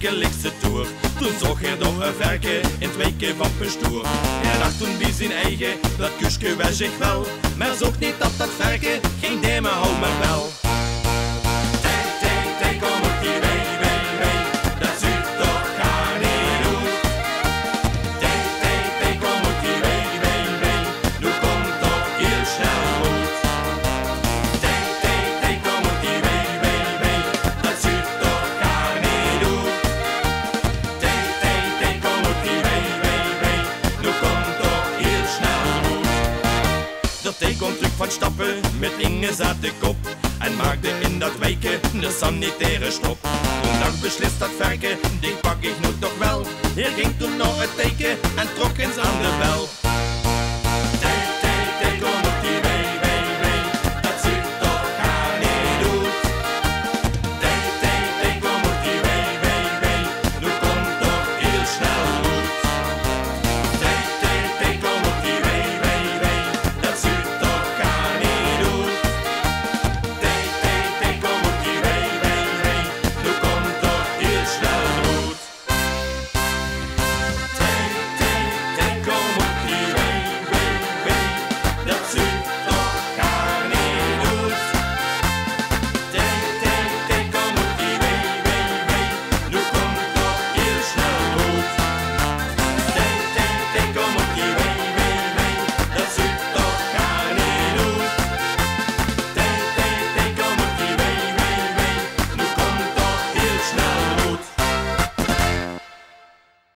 verke ligt ze door. Toen zag hij door een verke in het wijken van Pestoer. Hij dacht toen bij zijn eigen, dat kusje was zich wel. Maar zocht niet dat dat verke geen dame hou maar wel. Kom op die wee, dat zuurt toch gar niet goed. Kom op die wee, nu komt toch heel snel goed. Kom op die wee, dat zuurt toch gar niet goed. Kom op die wee, nu komt toch heel snel goed. Dat hij komt terug van stappen, met Inge zat de kop. En maakte in dat wijken de sanitaire stop. Toen dacht beslist dat verke, die pak ik nu toch wel. Hij ging toen nog het teken en trok eens aan de bel.